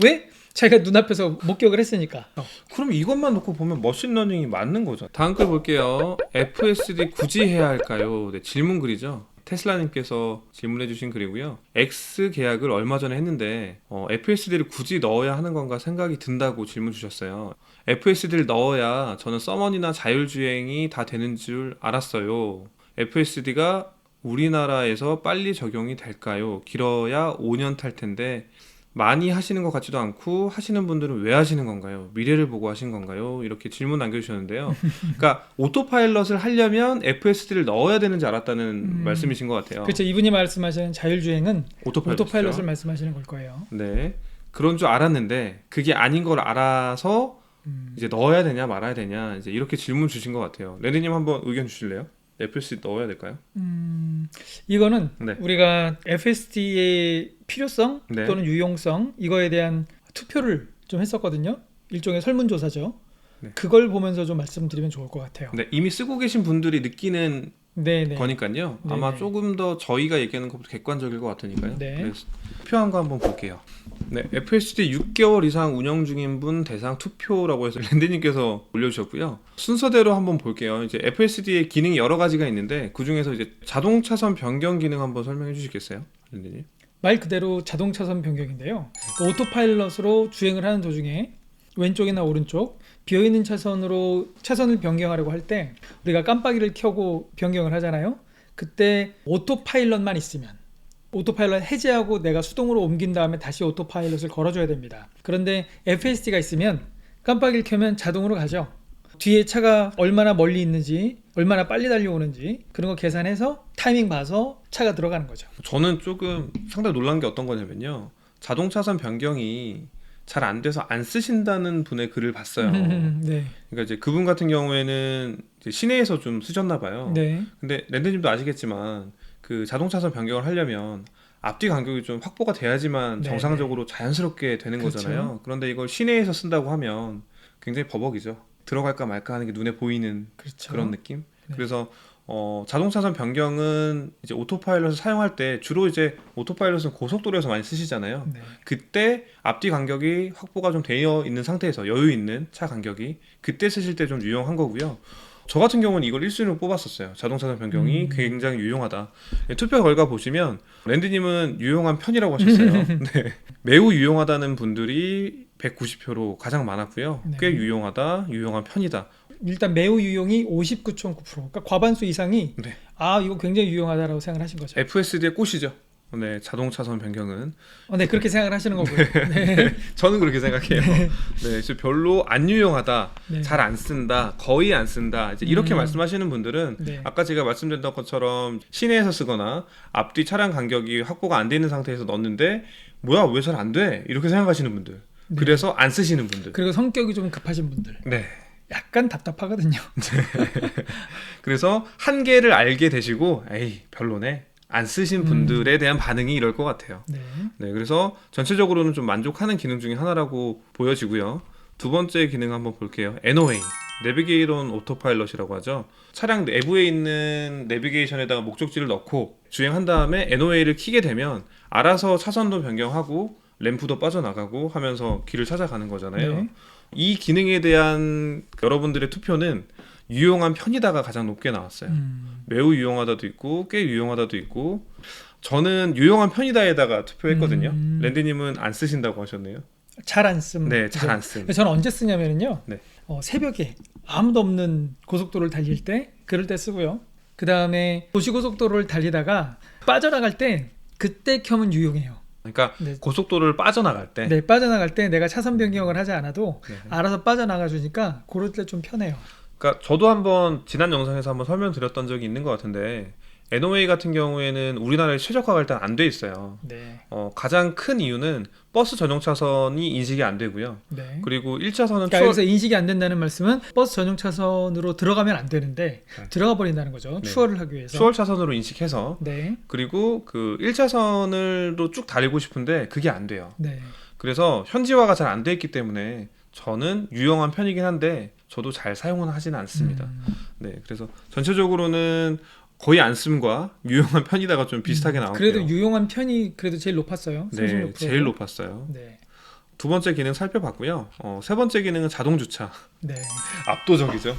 왜? 자기가 눈앞에서 목격을 했으니까. 그럼 이것만 놓고 보면 머신러닝이 맞는 거죠. 다음 글 볼게요. FSD 굳이 해야 할까요? 네, 질문 글이죠. 테슬라님께서 질문해 주신 글이고요. X 계약을 얼마 전에 했는데 FSD를 굳이 넣어야 하는 건가 생각이 든다고 질문 주셨어요. FSD를 넣어야 저는 서머니나 자율주행이 다 되는 줄 알았어요. FSD가 우리나라에서 빨리 적용이 될까요? 길어야 5년 탈 텐데 많이 하시는 것 같지도 않고 하시는 분들은 왜 하시는 건가요? 미래를 보고 하신 건가요? 이렇게 질문 남겨주셨는데요. 그러니까 오토파일럿을 하려면 FSD를 넣어야 되는지 알았다는 말씀이신 것 같아요. 그렇죠. 이분이 말씀하시는 자율주행은 오토파일럿이죠. 오토파일럿을 말씀하시는 걸 거예요. 네, 그런 줄 알았는데 그게 아닌 걸 알아서 이제 넣어야 되냐 말아야 되냐 이제 이렇게 질문 주신 것 같아요. 랜디님 한번 의견 주실래요? FSD 넣어야 될까요? 이거는 네. 우리가 FSD의 필요성 네. 또는 유용성 이거에 대한 투표를 좀 했었거든요. 일종의 설문조사죠. 네. 그걸 보면서 좀 말씀드리면 좋을 것 같아요. 네, 이미 쓰고 계신 분들이 느끼는 네네. 거니까요. 아마 네네. 조금 더 저희가 얘기하는 것보다 객관적일 것 같으니까요. 네. 그래서 투표한 거 한번 볼게요. 네, FSD 6개월 이상 운영 중인 분 대상 투표라고 해서 랜디님께서 올려주셨고요. 순서대로 한번 볼게요. 이제 FSD의 기능이 여러 가지가 있는데 그 중에서 이제 자동 차선 변경 기능 한번 설명해 주시겠어요, 랜디님? 말 그대로 자동 차선 변경인데요. 오토파일럿으로 주행을 하는 도중에 왼쪽이나 오른쪽 비어있는 차선으로 차선을 변경하려고 할 때 우리가 깜빡이를 켜고 변경을 하잖아요. 그때 오토파일럿만 있으면 오토파일럿 해제하고 내가 수동으로 옮긴 다음에 다시 오토파일럿을 걸어줘야 됩니다. 그런데 FSD가 있으면 깜빡이를 켜면 자동으로 가죠. 뒤에 차가 얼마나 멀리 있는지 얼마나 빨리 달려오는지 그런 거 계산해서 타이밍 봐서 차가 들어가는 거죠. 저는 조금 상당히 놀란 게 어떤 거냐면요. 자동 차선 변경이 잘 안 돼서 안 쓰신다는 분의 글을 봤어요. 네. 그러니까 이제 그분 같은 경우에는 이제 시내에서 좀 쓰셨나 봐요. 네. 근데 랜드님도 아시겠지만 그 자동 차선 변경을 하려면 앞뒤 간격이 좀 확보가 돼야지만 네, 정상적으로 자연스럽게 되는 그렇죠. 거잖아요. 그런데 이걸 시내에서 쓴다고 하면 굉장히 버벅이죠. 들어갈까 말까 하는 게 눈에 보이는 그렇죠. 그런 느낌. 네. 그래서 자동 차선 변경은 이제 오토파일럿을 사용할 때 주로 이제 오토파일럿은 고속도로에서 많이 쓰시잖아요. 네. 그때 앞뒤 간격이 확보가 좀 되어 있는 상태에서 여유 있는 차 간격이 그때 쓰실 때 좀 유용한 거고요. 저 같은 경우는 이걸 1순위로 뽑았었어요. 자동차선 변경이 굉장히 유용하다. 투표 결과 보시면 랜드님은 유용한 편이라고 하셨어요. 네. 매우 유용하다는 분들이 190표로 가장 많았고요. 네. 꽤 유용하다, 유용한 편이다. 일단 매우 유용이 59.9%. 그러니까 과반수 이상이 네. 아 이거 굉장히 유용하다라고 생각을 하신 거죠. FSD의 꽃이죠. 네, 자동 차선 변경은. 네 그렇게 생각을 하시는 거고요. 네. 저는 그렇게 생각해요. 네, 그래서 별로 안 유용하다, 네. 잘 안 쓴다, 거의 안 쓴다. 이제 이렇게 말씀하시는 분들은 네. 아까 제가 말씀드렸던 것처럼 시내에서 쓰거나 앞뒤 차량 간격이 확보가 안 돼 있는 상태에서 넣었는데 뭐야 왜 잘 안 돼? 이렇게 생각하시는 분들. 네. 그래서 안 쓰시는 분들. 그리고 성격이 좀 급하신 분들 네. 약간 답답하거든요. 그래서 한계를 알게 되시고 에이 별로네. 안 쓰신 분들에 대한 반응이 이럴 것 같아요. 네. 네, 그래서 전체적으로는 좀 만족하는 기능 중에 하나라고 보여지고요. 두 번째 기능 한번 볼게요. NOA, 내비게이션 오토파일럿이라고 하죠. 차량 내부에 있는 내비게이션에다가 목적지를 넣고 주행한 다음에 NOA를 켜게 되면 알아서 차선도 변경하고 램프도 빠져나가고 하면서 길을 찾아가는 거잖아요. 네. 이 기능에 대한 여러분들의 투표는 유용한 편이다가 가장 높게 나왔어요. 매우 유용하다도 있고 꽤 유용하다도 있고 저는 유용한 편이다에다가 투표했거든요. 랜디님은 안 쓰신다고 하셨네요. 잘 안 씁니다. 네, 잘 안 쓴. 저는 언제 쓰냐면요. 네. 새벽에 아무도 없는 고속도로를 달릴 때 그럴 때 쓰고요. 그 다음에 도시고속도로를 달리다가 빠져나갈 때 그때 켜면 유용해요. 그러니까 네. 고속도로를 빠져나갈 때 네, 빠져나갈 때 내가 차선 변경을 하지 않아도 네. 알아서 빠져나가 주니까 그럴 때 좀 편해요. 그러니까 저도 한번 지난 영상에서 한번 설명드렸던 적이 있는 것 같은데 NOA 같은 경우에는 우리나라에 최적화가 일단 안 돼 있어요. 네. 가장 큰 이유는 버스 전용 차선이 인식이 안 되고요. 네. 그리고 1차선은 그러니까 여기서 인식이 안 된다는 말씀은 버스 전용 차선으로 들어가면 안 되는데 네. 들어가 버린다는 거죠. 네. 추월을 하기 위해서. 추월 차선으로 인식해서 네. 그리고 그 1차선으로 쭉 달리고 싶은데 그게 안 돼요. 네. 그래서 현지화가 잘 안 돼 있기 때문에 저는 유용한 편이긴 한데 저도 잘 사용은 하지는 않습니다. 네, 그래서 전체적으로는 거의 안 씀과 유용한 편이다가 좀 비슷하게 나왔고요. 그래도 유용한 편이 그래도 제일 높았어요. 네, 36%. 제일 높았어요. 네. 두 번째 기능 살펴봤고요. 세 번째 기능은 자동 주차. 네. 압도적이죠.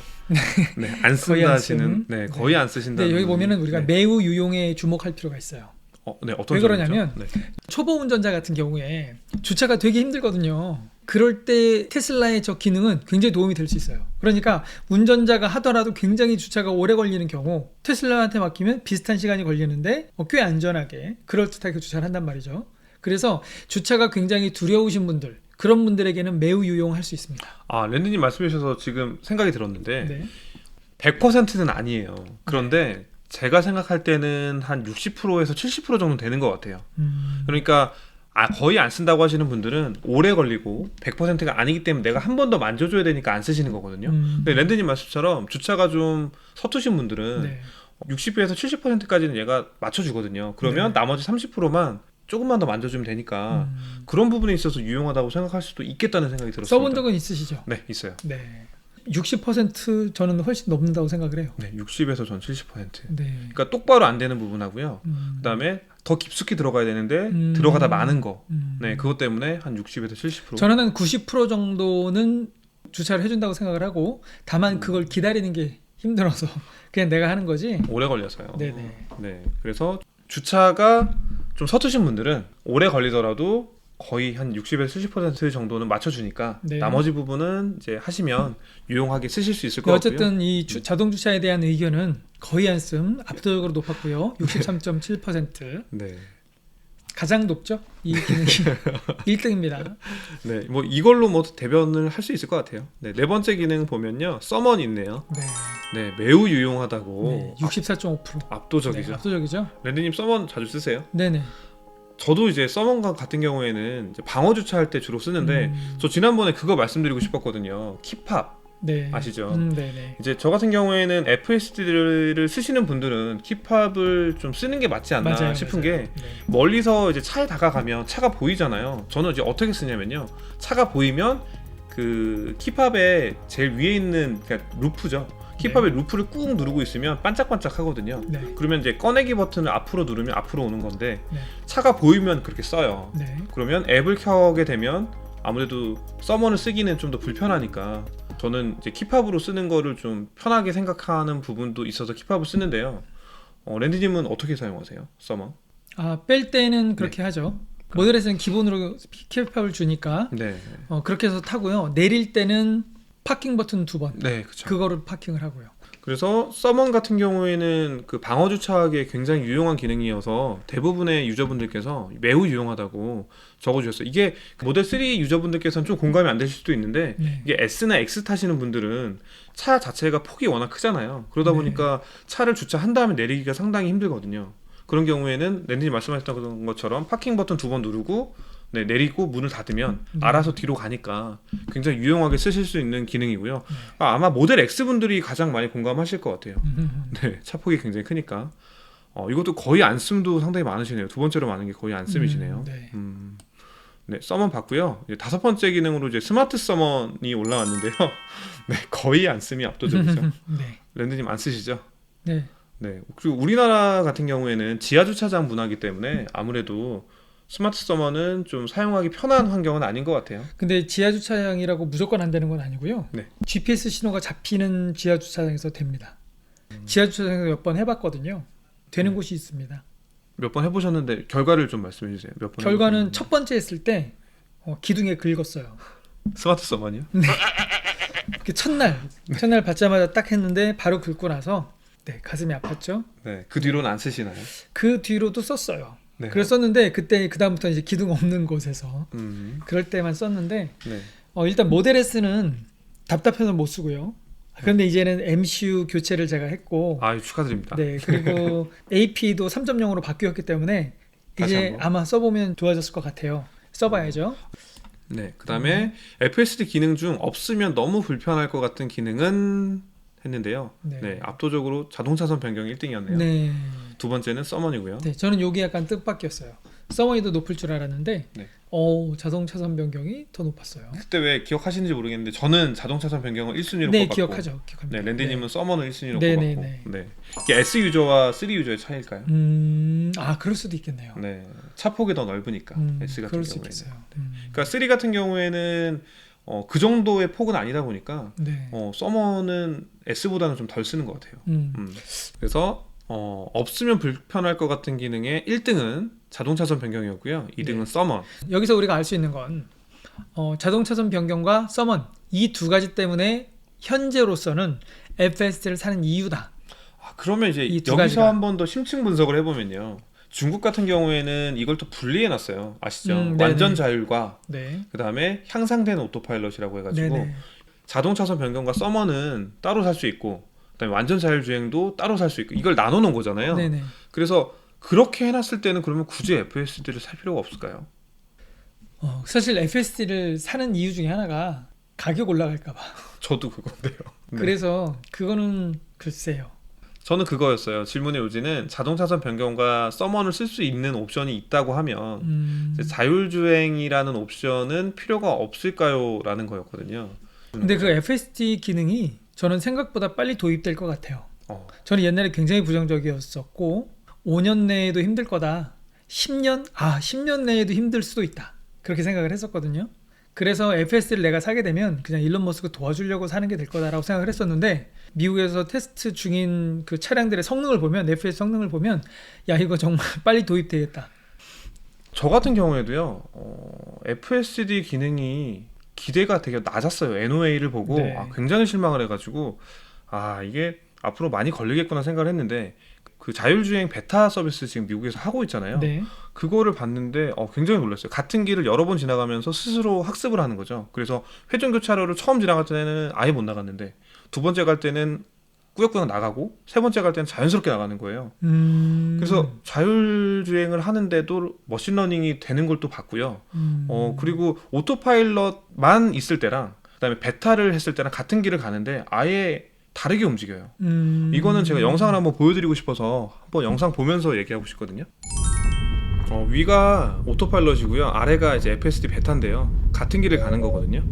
네, 안 거의 쓴다 안 하시는, 쓴. 네, 거의 안 쓰신다. 근데 여기 보면은 우리가 네. 매우 유용에 주목할 필요가 있어요. 네, 어떤 왜 그러냐면 점이죠? 네. 초보 운전자 같은 경우에 주차가 되게 힘들거든요. 그럴 때 테슬라의 저 기능은 굉장히 도움이 될 수 있어요. 그러니까 운전자가 하더라도 굉장히 주차가 오래 걸리는 경우 테슬라한테 맡기면 비슷한 시간이 걸리는데 꽤 안전하게 그럴듯하게 주차를 한단 말이죠. 그래서 주차가 굉장히 두려우신 분들, 그런 분들에게는 매우 유용할 수 있습니다. 랜드님 말씀해 주셔서 지금 생각이 들었는데 네. 100%는 아니에요. 그런데 제가 생각할 때는 한 60%에서 70% 정도 되는 것 같아요. 그러니까 거의 안 쓴다고 하시는 분들은 오래 걸리고 100%가 아니기 때문에 내가 한 번 더 만져줘야 되니까 안 쓰시는 거거든요. 근데 랜드님 말씀처럼 주차가 좀 서투신 분들은 네. 60에서 70%까지는 얘가 맞춰주거든요. 그러면 네. 나머지 30%만 조금만 더 만져주면 되니까 그런 부분에 있어서 유용하다고 생각할 수도 있겠다는 생각이 들었습니다. 써본 적은 있으시죠? 네, 있어요. 네. 60% 저는 훨씬 넘는다고 생각을 해요. 네, 60에서 전 70%. 네. 그러니까 똑바로 안 되는 부분하고요. 그다음에 더 깊숙이 들어가야 되는데 들어가다 마는 거. 네, 그것 때문에 한 60에서 70%. 저는 한 90% 정도는 주차를 해준다고 생각을 하고, 다만 그걸 기다리는 게 힘들어서 그냥 내가 하는 거지. 오래 걸려서요. 네네. 네, 그래서 주차가 좀 서투신 분들은 오래 걸리더라도 거의 한 60에서 70% 정도는 맞춰주니까 네. 나머지 부분은 이제 하시면 유용하게 쓰실 수 있을 것 같고요. 어쨌든 이 자동 주차에 대한 의견은 거의 안 쓴 압도적으로 높았고요. 63.7%. 네. 가장 높죠? 이 기능이 1등입니다. 네, 뭐 이걸로 뭐 대변을 할 수 있을 것 같아요. 네, 네 번째 기능 보면요, 서먼 있네요. 네. 네, 매우 유용하다고. 네. 64.5%. 압도적이죠. 네, 압도적이죠? 랜드님 서먼 자주 쓰세요? 네네. 저도 이제 서먼 같은 경우에는 이제 방어 주차할 때 주로 쓰는데 저 지난번에 그거 말씀드리고 싶었거든요. 키팝 네. 아시죠? 네네. 이제 저 같은 경우에는 FSD를 쓰시는 분들은 키팝을 좀 쓰는 게 맞지 않나 맞아요, 싶은 맞아요. 게 네. 멀리서 이제 차에 다가가면 차가 보이잖아요. 저는 이제 어떻게 쓰냐면요, 차가 보이면 그 키팝의 제일 위에 있는 그러니까 루프죠. 키팝의 루프를 꾹 누르고 있으면 반짝반짝 하거든요. 네. 그러면 이제 꺼내기 버튼을 앞으로 누르면 앞으로 오는 건데 네. 차가 보이면 그렇게 써요. 네. 그러면 앱을 켜게 되면 아무래도 서머를 쓰기는 좀 더 불편하니까 저는 이제 키팝으로 쓰는 거를 좀 편하게 생각하는 부분도 있어서 키팝을 쓰는데요. 랜디님은 어떻게 사용하세요? 서머? 뺄 때는 그렇게 하죠. 모델에서는 기본으로 키팝을 주니까 네. 그렇게 해서 타고요. 내릴 때는 파킹 버튼 2번. 네, 그렇죠. 그거를 파킹을 하고요. 그래서 서먼 같은 경우에는 그 방어 주차하기에 굉장히 유용한 기능이어서 대부분의 유저분들께서 매우 유용하다고 적어주셨어요. 이게 모델 3 유저분들께서는 좀 공감이 안 되실 수도 있는데 네. 이게 S나 X 타시는 분들은 차 자체가 폭이 워낙 크잖아요. 그러다 네. 보니까 차를 주차한 다음에 내리기가 상당히 힘들거든요. 그런 경우에는 랜디님 말씀하셨던 것처럼 파킹 버튼 2번 누르고 내리고 문을 닫으면 알아서 뒤로 가니까 굉장히 유용하게 쓰실 수 있는 기능이고요. 아마 모델 X 분들이 가장 많이 공감하실 것 같아요. 네, 차폭이 굉장히 크니까. 이것도 거의 안 씀도 상당히 많으시네요. 두 번째로 많은 게 거의 안 씀이시네요. 네. 네, 서먼 봤고요. 이제 다섯 번째 기능으로 이제 스마트 서먼이 올라왔는데요. 네, 거의 안 씀이 압도적이죠. 네. 랜드님 안 쓰시죠? 네. 네, 그리고 우리나라 같은 경우에는 지하 주차장 문화이기 때문에 아무래도 스마트 서머는 좀 사용하기 편한 환경은 아닌 것 같아요. 근데 지하 주차장이라고 무조건 안 되는 건 아니고요. 네. GPS 신호가 잡히는 지하 주차장에서 됩니다. 지하 주차장에서 몇 번 해봤거든요. 되는 곳이 있습니다. 몇 번 해보셨는데 결과를 좀 말씀해 주세요. 몇 번? 결과는 해보셨는지. 첫 번째 했을 때 기둥에 긁었어요. 스마트 서머니요? 그 첫날 받자마자 딱 했는데 바로 긁고 나서 가슴이 아팠죠. 네, 그 뒤로는 안 쓰시나요? 그 뒤로도 썼어요. 네. 그래서 썼는데 그때 그 다음부터 이제 기둥 없는 곳에서 그럴 때만 썼는데 네. 일단 모델 S는 답답해서 못 쓰고요. 그런데 이제는 MCU 교체를 제가 했고, 축하드립니다. 네, 그리고 AP도 3.0으로 바뀌었기 때문에 다시 이제 한번. 아마 써보면 좋아졌을 것 같아요. 써봐야죠. 네, 그다음에 FSD 기능 중 없으면 너무 불편할 것 같은 기능은 했는데요. 네. 네, 압도적으로 자동 차선 변경 1등이었네요. 네. 두 번째는 서먼이고요. 네, 저는 여기 약간 뜻밖이었어요. 서머니 더 높을 줄 알았는데 네. 자동 차선 변경이 더 높았어요. 그때 왜 기억하시는지 모르겠는데 저는 자동 차선 변경을 1순위로 네, 꼽았고 기억합니다. 네, 랜디님은 서머는 1순위로 네, 꼽았고 네, 네. 이게 S 유저와 3 유저의 차이일까요? 그럴 수도 있겠네요. 네, 차폭이 더 넓으니까 S 같은 그럴 수 경우에는. 있겠어요. 그러니까 3 같은 경우에는 그 정도의 폭은 아니다 보니까 네. 서머는 S보다는 좀 덜 쓰는 것 같아요. 그래서 없으면 불편할 것 같은 기능의 1등은 자동 차선 변경이었고요. 2등은 네. 서먼. 여기서 우리가 알 수 있는 건 자동 차선 변경과 서먼 이 두 가지 때문에 현재로서는 FSD를 사는 이유다. 그러면 이제 이두 여기서 가지가. 한 번 더 심층 분석을 해보면요. 중국 같은 경우에는 이걸 또 분리해놨어요. 아시죠? 네네. 완전 자율과 네. 그 다음에 향상된 오토파일럿이라고 해가지고 네네. 자동 차선 변경과 서머는 따로 살 수 있고 그다음에 완전 자율 주행도 따로 살 수 있고 이걸 나눠 놓은 거잖아요. 네네. 그래서 그렇게 해놨을 때는 그러면 굳이 FSD를 살 필요가 없을까요? 사실 FSD를 사는 이유 중에 하나가 가격 올라갈까봐. 저도 그건데요. 네. 그래서 그거는 글쎄요. 저는 그거였어요. 질문의 요지는 자동 차선 변경과 서먼을 쓸 수 있는 옵션이 있다고 하면 이제 자율주행이라는 옵션은 필요가 없을까요? 라는 거였거든요. 근데 그 FSD 기능이 저는 생각보다 빨리 도입될 것 같아요. 저는 옛날에 굉장히 부정적이었었고 5년 내에도 힘들 거다. 10년 내에도 힘들 수도 있다. 그렇게 생각을 했었거든요. 그래서 FSD를 내가 사게 되면 그냥 일론 머스크 도와주려고 사는 게 될 거다라고 생각을 했었는데 미국에서 테스트 중인 그 차량들의 성능을 보면 FSD 성능을 보면 야 이거 정말 빨리 도입되겠다. 저 같은 경우에도요. FSD 기능이 기대가 되게 낮았어요. NOA를 보고 네. 굉장히 실망을 해가지고 이게 앞으로 많이 걸리겠구나 생각을 했는데 그 자율주행 베타 서비스 지금 미국에서 하고 있잖아요. 네. 그거를 봤는데 굉장히 놀랐어요. 같은 길을 여러 번 지나가면서 스스로 학습을 하는 거죠. 그래서 회전교차로를 처음 지나갈 때는 아예 못 나갔는데 두 번째 갈 때는 꾸역꾸역 나가고 세 번째 갈 때는 자연스럽게 나가는 거예요. 그래서 자율주행을 하는데도 머신러닝이 되는 걸 또 봤고요. 그리고 오토파일럿만 있을 때랑 그다음에 베타를 했을 때랑 같은 길을 가는데 아예 다르게 움직여요. 이거는 제가 영상을 한번 보여드리고 싶어서 한번 영상 보면서 얘기하고 싶거든요. 위가 오토파일럿이고요. 아래가 이제 FSD 베타인데요. 같은 길을 가는 거거든요.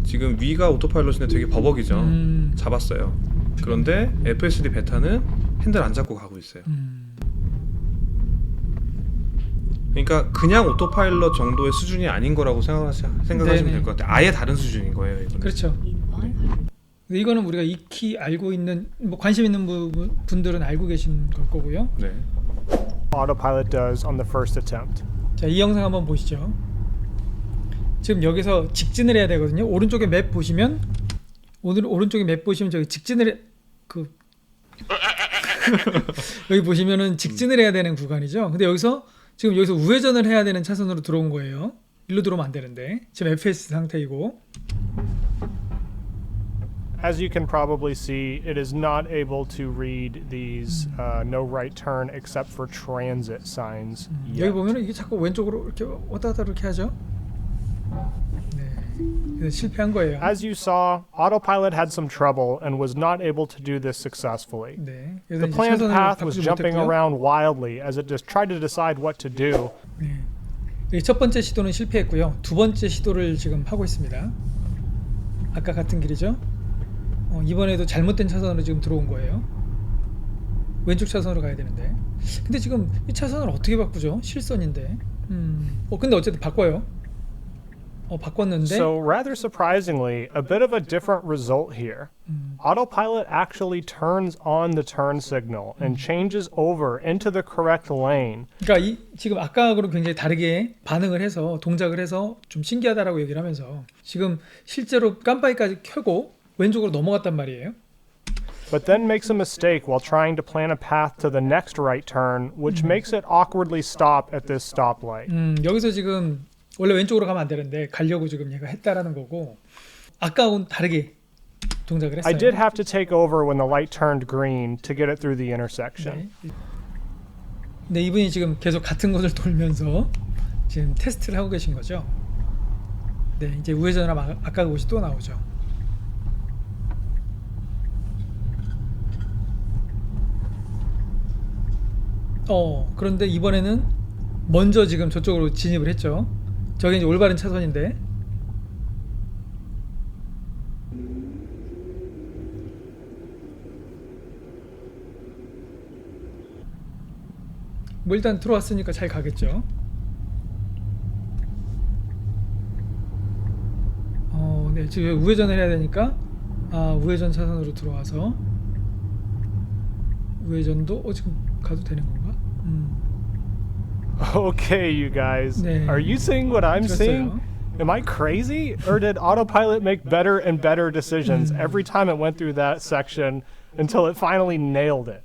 지금 위가 오토파일럿인데 되게 버벅이죠. 잡았어요. 그런데 FSD 베타는 핸들 안 잡고 가고 있어요. 그러니까 그냥 오토파일럿 정도의 수준이 아닌 거라고 생각하시면 될 것 같아요. 아예 다른 수준인 거예요. 이거는. 그렇죠. 근데 이거는 우리가 익히 알고 있는 관심 있는 분들은 알고 계신 걸 거고요. 네. Autopilot does on the first attempt. 자, 이 영상 한번 보시죠. 지금 여기서 직진을 해야 되거든요. 오른쪽에 맵 보시면 오른쪽에 맵 보시면 저기 직진을 여기 보시면은 직진을 해야 되는 구간이죠. 근데 여기서 우회전을 해야 되는 차선으로 들어온 거예요. 일로 들어오면 안 되는데 지금 FS 상태이고. As you can probably see, it is not able to read these no right turn except for transit signs. 여기 yet. 보면은 이게 자꾸 왼쪽으로 이렇게 왔다 갔다 이렇게 하죠. 네, 그래서 실패한 거예요. As you saw, Autopilot had some trouble and was not able to do this successfully. 네, 그래서 The 이제 planned 차선을 path was 바꾸지 jumping 못했고요. around wildly as it just tried to decide what to do. 네. 이 첫 번째 시도는 실패했고요. 두 번째 시도를 지금 하고 있습니다. 아까 같은 길이죠. 이번에도 잘못된 차선으로 지금 들어온 거예요. 왼쪽 차선으로 가야 되는데. 근데 지금 이 차선을 어떻게 바꾸죠? 실선인데. 근데 어쨌든 바꿔요. 바꿨는데. So rather surprisingly, a bit of a different result here. Autopilot actually turns on the turn signal and changes over into the correct lane. 그러니까 지금 아까하고는 굉장히 다르게 반응을 해서 동작을 해서 좀 신기하다라고 얘기를 하면서 지금 실제로 깜빡이까지 켜고 왼쪽으로 넘어갔단 말이에요. But then makes a mistake while trying to plan a path to the next right turn, which makes it awkwardly stop at this stoplight. 여기서 지금 원래 왼쪽으로 가면 안 되는데 가려고 지금 얘가 했다라는 거고 아까하고는 다르게 동작을 했어요. I did have to take over when the light turned green to get it through the intersection. 네. 근데 이분이 지금 계속 같은 곳을 돌면서 지금 테스트를 하고 계신 거죠. 네, 이제 우회전하면 아까 그곳이 또 나오죠. 그런데 이번에는 먼저 지금 저쪽으로 진입을 했죠. 저게 이제 올바른 차선인데. 뭐 일단 들어왔으니까 잘 가겠죠. 네, 지금 우회전을 해야 되니까 우회전 차선으로 들어와서 우회전도 지금 가도 되는 건가? Okay, you guys. 네. Are you seeing what I'm seeing? 들었어요. Am I crazy? Or did autopilot make better and better decisions every time it went through that section until it finally nailed it?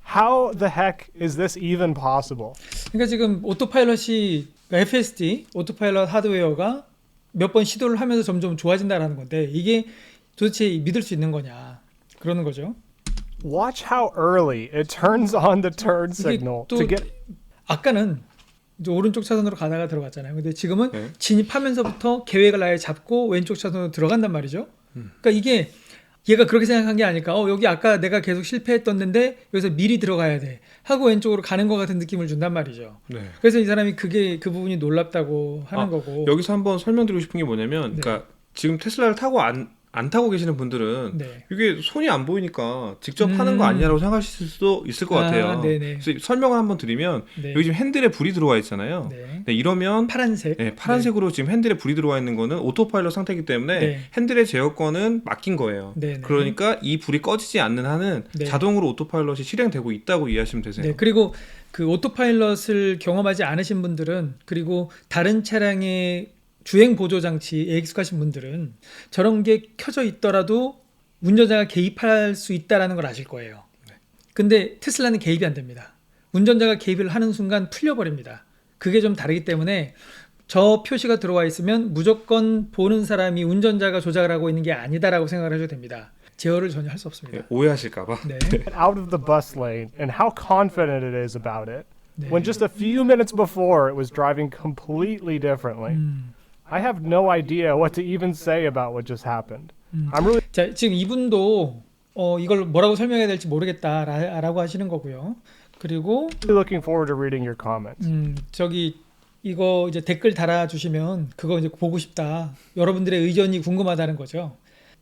How the heck is this even possible? 그러니까 지금 오토파일럿이 FSD 오토파일럿 하드웨어가 몇 번 시도를 하면서 점점 좋아진다라는 건데 이게 도대체 믿을 수 있는 거냐 그러는 거죠. Watch how early it turns on the turn 이게 signal 또 to get. 아까는 이제 오른쪽 차선으로 가다가 들어갔잖아요. 근데 지금은 네. 진입하면서부터 계획을 아예 잡고 왼쪽 차선으로 들어간단 말이죠. 그러니까 이게 얘가 그렇게 생각한 게 아닐까. 여기 아까 내가 계속 실패했던 데인데 여기서 미리 들어가야 돼 하고 왼쪽으로 가는 것 같은 느낌을 준단 말이죠. 네. 그래서 이 사람이 그 부분이 놀랍다고 하는 거고. 여기서 한번 설명드리고 싶은 게 뭐냐면, 네. 그러니까 지금 테슬라를 타고 안 타고 계시는 분들은 네. 이게 손이 안 보이니까 직접 하는 거 아니냐고 생각하실 수도 있을 것 같아요. 네네. 그래서 설명을 한번 드리면 네. 여기 지금 핸들에 불이 들어와 있잖아요. 네. 네, 이러면 파란색. 파란색으로 지금 핸들에 불이 들어와 있는 거는 오토파일럿 상태이기 때문에 네. 핸들의 제어권은 맡긴 거예요. 네, 네. 그러니까 이 불이 꺼지지 않는 한은 네. 자동으로 오토파일럿이 실행되고 있다고 이해하시면 되세요. 네, 그리고 그 오토파일럿을 경험하지 않으신 분들은 그리고 다른 차량의 주행 보조 장치에 익숙하신 분들은 저런 게 켜져 있더라도 운전자가 개입할 수 있다라는 걸 아실 거예요. 근데 테슬라는 개입이 안 됩니다. 운전자가 개입을 하는 순간 풀려버립니다. 그게 좀 다르기 때문에 저 표시가 들어와 있으면 무조건 보는 사람이 운전자가 조작을 하고 있는 게 아니다라고 생각을 하셔도 됩니다. 제어를 전혀 할 수 없습니다. 네, 오해하실까봐. 네. Out of the bus lane and how confident it is about it 네. when just a few minutes before it was driving completely differently. I have no idea what to even say about what just happened. I'm really 자, 지금 이분도 이걸 뭐라고 설명해야 될지 모르겠다라고 하시는 거고요. 그리고 looking forward to reading your comments. 저기 이거 이제 댓글 달아주시면 그거 이제 보고 싶다. 여러분들의 의견이 궁금하다는 거죠.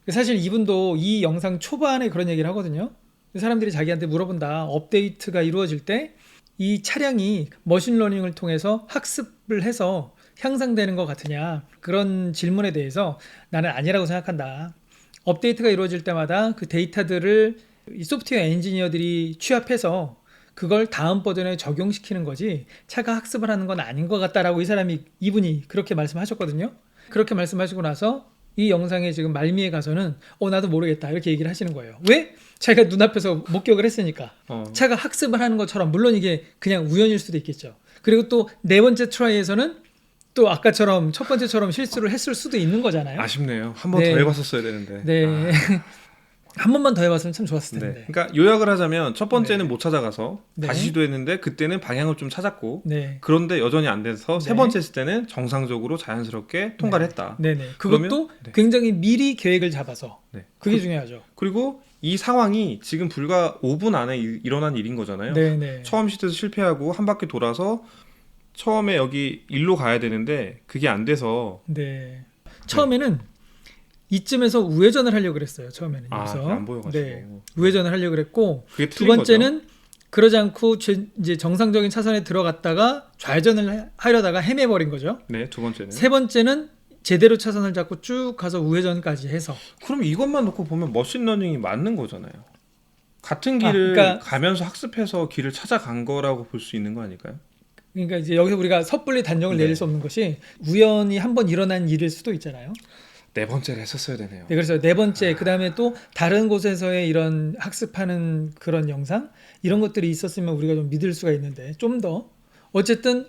사실 이분도 이 영상 초반에 그런 얘기를 하거든요. 사람들이 자기한테 물어본다. 업데이트가 이루어질 때 이 차량이 머신러닝을 통해서 학습을 해서 향상되는 것 같으냐. 그런 질문에 대해서 나는 아니라고 생각한다. 업데이트가 이루어질 때마다 그 데이터들을 이 소프트웨어 엔지니어들이 취합해서 그걸 다음 버전에 적용시키는 거지 차가 학습을 하는 건 아닌 것 같다라고 이분이 그렇게 말씀하셨거든요. 그렇게 말씀하시고 나서 이 영상의 지금 말미에 가서는 나도 모르겠다 이렇게 얘기를 하시는 거예요. 왜? 자기가 눈앞에서 목격을 했으니까. 차가 학습을 하는 것처럼 물론 이게 그냥 우연일 수도 있겠죠. 그리고 또 네 번째 트라이에서는 또 아까처럼 첫 번째처럼 실수를 했을 수도 있는 거잖아요. 아쉽네요. 한 번 더 네. 해봤었어야 되는데. 네. 한 번만 더 해봤으면 참 좋았을 텐데. 네. 그러니까 요약을 하자면 첫 번째는 네. 못 찾아가서 네. 다시 시도했는데 그때는 방향을 좀 찾았고 네. 그런데 여전히 안 돼서 세 네. 번째 했을 때는 정상적으로 자연스럽게 통과를 했다. 네네. 그것도 그러면- 네. 굉장히 미리 계획을 잡아서 네. 그게 중요하죠. 그리고 이 상황이 지금 불과 5분 안에 일어난 일인 거잖아요. 네네. 처음 시도에서 실패하고 한 바퀴 돌아서 처음에 여기 일로 가야 되는데 그게 안 돼서 네. 처음에는 이쯤에서 우회전을 하려고 그랬어요. 처음에는 여기서. 안 보여가지고. 네. 우회전을 하려고 그랬고 그게 두 틀린 번째는 그러지 않고 이제 정상적인 차선에 들어갔다가 좌회전을 하려다가 헤매버린 거죠. 거죠. 네, 두 번째는. 세 번째는 제대로 차선을 잡고 쭉 가서 우회전까지 해서 그럼 이것만 놓고 보면 머신러닝이 맞는 거잖아요. 같은 길을 그러니까- 가면서 학습해서 길을 찾아간 거라고 볼 수 있는 거 아닐까요? 그러니까 이제 여기서 우리가 섣불리 단정을 네. 내릴 수 없는 것이 우연히 한번 일어난 일일 수도 있잖아요. 네 번째를 했었어야 되네요. 네, 그래서 네 번째 그다음에 또 다른 곳에서의 이런 학습하는 그런 영상 이런 것들이 있었으면 우리가 좀 믿을 수가 있는데 좀 더 어쨌든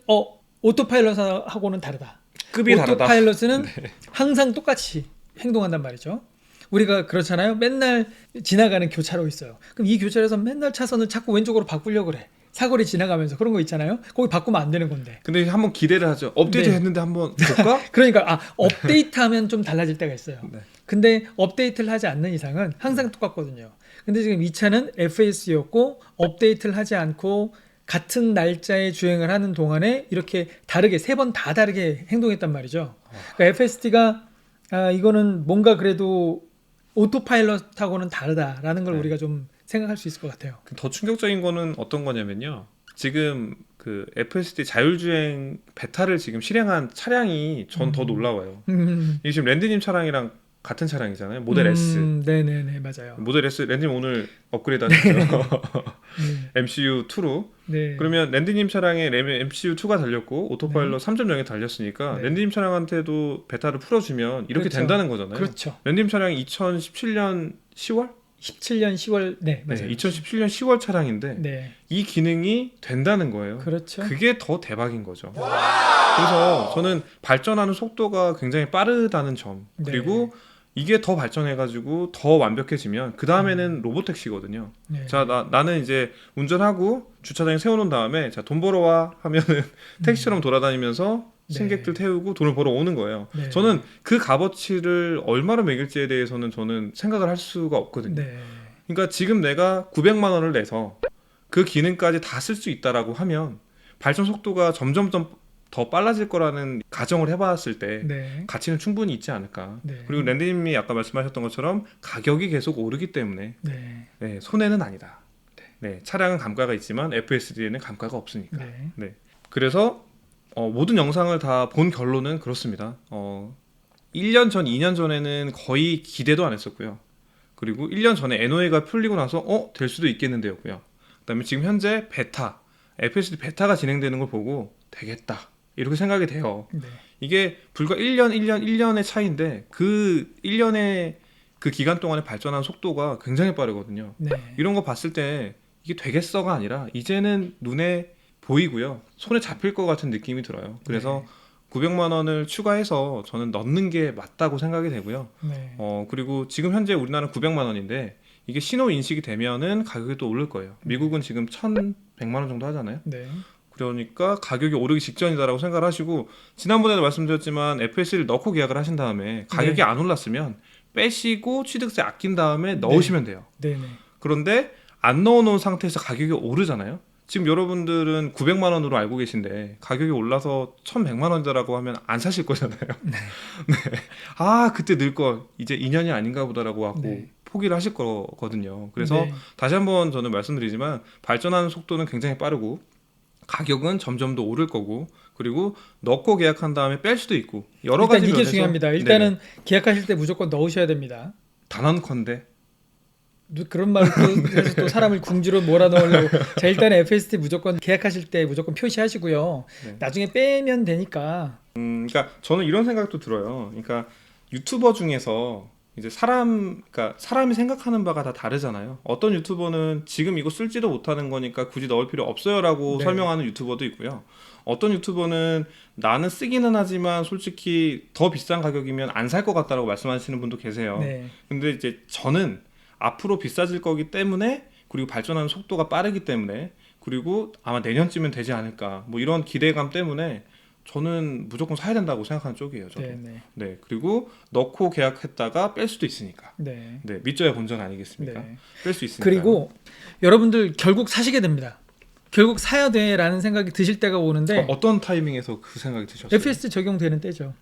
오토파일럿하고는 다르다. 급이 다르다. 오토파일럿은 항상 똑같이 행동한단 말이죠. 우리가 그렇잖아요. 맨날 지나가는 교차로 있어요. 그럼 이 교차로에서 맨날 차선을 자꾸 왼쪽으로 바꾸려고 그래. 사거리 지나가면서 그런 거 있잖아요. 거기 바꾸면 안 되는 건데. 근데 한번 기대를 하죠. 업데이트 네. 했는데 한번 볼까? 그러니까 업데이트하면 좀 달라질 때가 있어요. 네. 근데 업데이트를 하지 않는 이상은 항상 똑같거든요. 근데 지금 이 차는 FS였고 업데이트를 하지 않고 같은 날짜에 주행을 하는 동안에 이렇게 다르게 3번 다 다르게 행동했단 말이죠. 그러니까 FSD가 이거는 뭔가 그래도 오토파일럿하고는 다르다라는 걸 네. 우리가 좀 생각할 수 있을 것 같아요. 더 충격적인 거는 어떤 거냐면요. 지금 그 FSD 자율주행 베타를 지금 실행한 차량이 전 더 놀라워요. 이게 지금 랜드님 차량이랑 같은 차량이잖아요. 모델 S. 네네네 맞아요. 모델 S 랜드님 오늘 업그레이드 하셨죠. MCU2로. 네. 그러면 랜드님 차량에 MCU2가 달렸고 오토파일럿 3.0에 달렸으니까 네. 랜드님 차량한테도 베타를 풀어주면 이렇게 그렇죠. 된다는 거잖아요. 그렇죠. 랜드님 차량이 2017년 10월? 17년 10월 네 맞아요. 네, 2017년 10월 차량인데 네 이 기능이 된다는 거예요. 그렇죠. 그게 더 대박인 거죠. 그래서 저는 발전하는 속도가 굉장히 빠르다는 점 네. 그리고 이게 더 발전해가지고 더 완벽해지면 그 다음에는 로보택시거든요. 네. 자, 나는 이제 운전하고 주차장에 세워놓은 다음에 자, 돈 벌어와 하면은 택시처럼 돌아다니면서 네. 승객들 태우고 돈을 벌어 오는 거예요. 네. 저는 그 값어치를 얼마로 매길지에 대해서는 저는 생각을 할 수가 없거든요. 네. 그러니까 지금 내가 900만 원을 내서 그 기능까지 다 쓸 수 있다라고 하면 발전 속도가 점점 더 빨라질 거라는 가정을 해봤을 때 네. 가치는 충분히 있지 않을까. 네. 그리고 랜드님이 아까 말씀하셨던 것처럼 가격이 계속 오르기 때문에 네. 네, 손해는 아니다. 네, 차량은 감가가 있지만 FSD에는 감가가 없으니까. 네. 네. 그래서 모든 영상을 다 본 결론은 그렇습니다. 1년 전, 2년 전에는 거의 기대도 안 했었고요. 그리고 1년 전에 NOA가 풀리고 나서 될 수도 있겠는데였고요. 그다음에 지금 현재 베타, FSD 베타가 진행되는 걸 보고 되겠다. 이렇게 생각이 돼요. 네. 이게 불과 1년의 차이인데 그 1년의 그 기간 동안에 발전한 속도가 굉장히 빠르거든요. 네. 이런 거 봤을 때 이게 되겠어가 아니라 이제는 눈에 보이고요. 손에 잡힐 것 같은 느낌이 들어요. 그래서 900만 원을 추가해서 저는 넣는 게 맞다고 생각이 되고요. 네. 그리고 지금 현재 우리나라는 900만 원인데 이게 신호 인식이 되면은 가격이 또 오를 거예요. 미국은 지금 1,100만 원 정도 하잖아요. 네. 그러니까 가격이 오르기 직전이다라고 생각을 하시고 지난번에도 말씀드렸지만 FS를 넣고 계약을 하신 다음에 가격이 네. 안 올랐으면 빼시고 취득세 아낀 다음에 넣으시면 돼요. 네. 네. 그런데 안 넣어놓은 상태에서 가격이 오르잖아요. 지금 여러분들은 900만 원으로 알고 계신데 가격이 올라서 1,100만 원이라고 하면 안 사실 거잖아요. 네. 그때 늘 거 이제 2년이 아닌가 보다라고 하고 네. 포기를 하실 거거든요. 그래서 네. 다시 한번 저는 말씀드리지만 발전하는 속도는 굉장히 빠르고 가격은 점점 더 오를 거고 그리고 넣고 계약한 다음에 뺄 수도 있고 여러 일단 가지 이게 면에서 중요합니다. 일단은 계약하실 때 무조건 넣으셔야 됩니다. 단언컨대 그런 말을 또 해서 또 사람을 궁지로 몰아넣으려고. 자, 일단 FST 무조건 계약하실 때 무조건 표시하시고요. 네. 나중에 빼면 되니까. 그러니까 저는 이런 생각도 들어요. 그러니까 유튜버 중에서 이제 그러니까 사람이 생각하는 바가 다 다르잖아요. 어떤 유튜버는 지금 이거 쓸지도 못하는 거니까 굳이 넣을 필요 없어요라고 네. 설명하는 유튜버도 있고요. 어떤 유튜버는 나는 쓰기는 하지만 솔직히 더 비싼 가격이면 안 살 것 같다라고 말씀하시는 분도 계세요. 네. 근데 이제 저는 앞으로 비싸질 거기 때문에 그리고 발전하는 속도가 빠르기 때문에 그리고 아마 내년쯤엔 되지 않을까 뭐 이런 기대감 때문에 저는 무조건 사야 된다고 생각하는 쪽이에요. 저도. 네. 네. 네, 그리고 넣고 계약했다가 뺄 수도 있으니까. 네. 네, 믿져야 본전 아니겠습니까? 네. 뺄 수 있으니까. 그리고 여러분들 결국 사시게 됩니다. 결국 사야 돼라는 생각이 드실 때가 오는데 어떤 타이밍에서 그 생각이 드셨어요? FST 적용되는 때죠.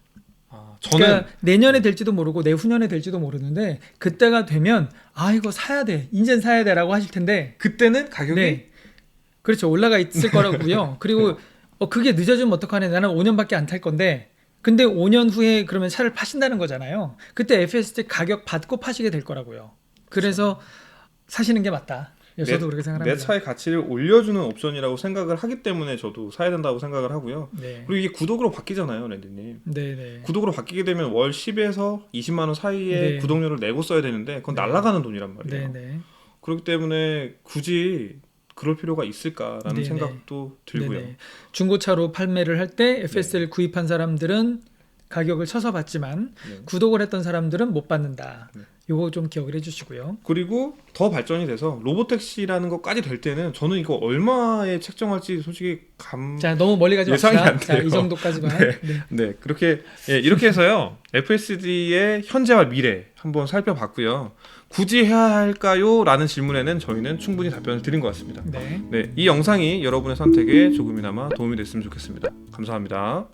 저는 그러니까 내년에 될지도 모르고 내후년에 될지도 모르는데 그때가 되면 이거 사야 돼, 인젠 사야 돼라고 하실 텐데 그때는 가격이 네, 그렇죠, 올라가 있을 거라고요. 그리고 그게 늦어지면 어떡하네, 나는 5년밖에 안 탈 건데 근데 5년 후에 그러면 차를 파신다는 거잖아요. 그때 FST 가격 받고 파시게 될 거라고요. 그래서 사시는 게 맞다. 저도 그렇게 생각합니다. 내 차의 가치를 올려주는 옵션이라고 생각을 하기 때문에 저도 사야 된다고 생각을 하고요. 네. 그리고 이게 구독으로 바뀌잖아요, 랜드님. 네. 구독으로 바뀌게 되면 월 10에서 20만 원 사이에 네. 구독료를 내고 써야 되는데 그건 네. 날아가는 돈이란 말이에요. 네. 그렇기 때문에 굳이 그럴 필요가 있을까라는 네. 생각도 들고요. 네. 중고차로 판매를 할 때 FS를 구입한 사람들은 가격을 쳐서 받지만 네. 구독을 했던 사람들은 못 받는다. 네. 요거 좀 기억을 해주시고요. 그리고 더 발전이 돼서 로보택시라는 것까지 될 때는 저는 이거 얼마에 책정할지 솔직히 자, 너무 멀리 가지 예상이 맙시다. 안 자, 돼요. 이 정도까지만. 네. 네. 네, 그렇게 이렇게 해서요. FSD의 현재와 미래 한번 살펴봤고요. 굳이 해야 할까요? 라는 질문에는 저희는 충분히 답변을 드린 것 같습니다. 네. 네, 이 영상이 여러분의 선택에 조금이나마 도움이 됐으면 좋겠습니다. 감사합니다.